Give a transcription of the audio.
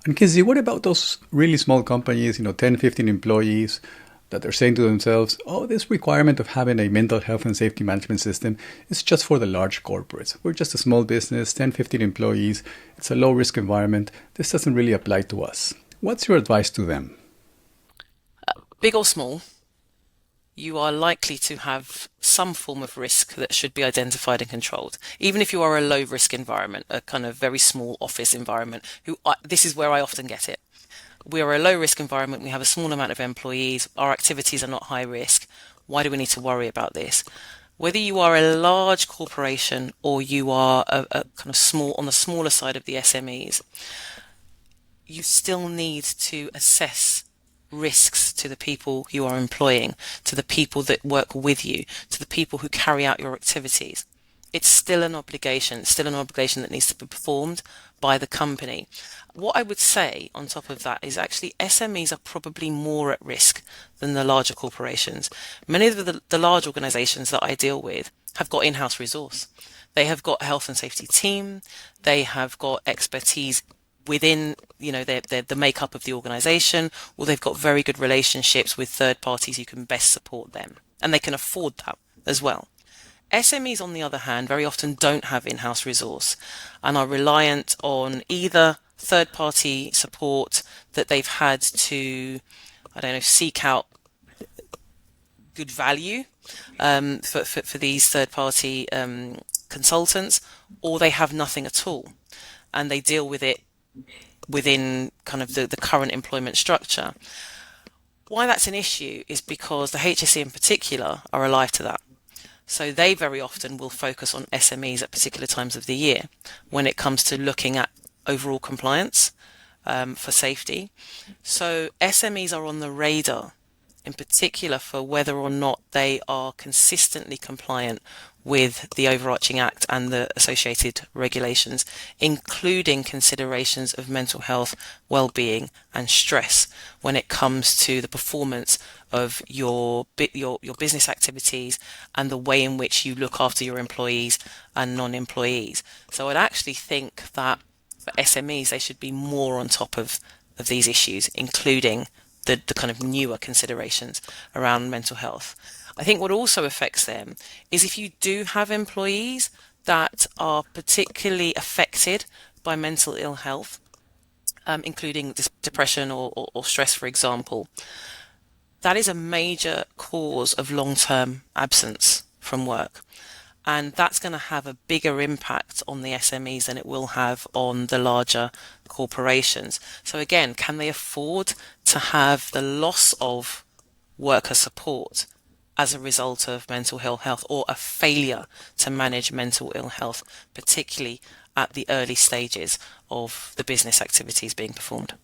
And Kizzy, what about those really small companies, 10, 15 employees, that are saying to themselves, oh, this requirement of having a mental health and safety management system is just for the large corporates. We're just a small business, 10, 15 employees. It's a low risk environment. This doesn't really apply to us. What's your advice to them? Big or small, you are likely to have some form of risk that should be identified and controlled. Even if you are a low risk environment, a kind of very small office environment, this is where I often get it. We are a low risk environment. We have a small amount of employees. Our activities are not high risk. Why do we need to worry about this? Whether you are a large corporation or you are a kind of small, on the smaller side of the SMEs, you still need to assess risks to the people you are employing, to the people that work with you, to the people who carry out your activities. It's still an obligation, that needs to be performed by the company. What I would say on top of that is actually SMEs are probably more at risk than the larger corporations. Many of the large organizations that I deal with have got in-house resource. They have got a health and safety team. They have got expertise within, the makeup of the organization, or they've got very good relationships with third parties who can best support them. And they can afford that as well. SMEs, on the other hand, very often don't have in-house resource and are reliant on either third-party support that they've had to, I don't know, seek out good value for these third-party consultants, or they have nothing at all and they deal with it within kind of the current employment structure. Why that's an issue is because the HSE in particular are alive to that. So they very often will focus on SMEs at particular times of the year when it comes to looking at overall compliance for safety. So SMEs are on the radar in particular for whether or not they are consistently compliant with the overarching act and the associated regulations, including considerations of mental health, well-being and stress when it comes to the performance of your business activities and the way in which you look after your employees and non-employees. So I'd actually think that for SMEs, they should be more on top of these issues, including the kind of newer considerations around mental health. I think what also affects them is if you do have employees that are particularly affected by mental ill health, including depression or stress, for example, that is a major cause of long-term absence from work. And that's going to have a bigger impact on the SMEs than it will have on the larger corporations. So again, can they afford to have the loss of worker support as a result of mental ill health or a failure to manage mental ill health, particularly at the early stages of the business activities being performed?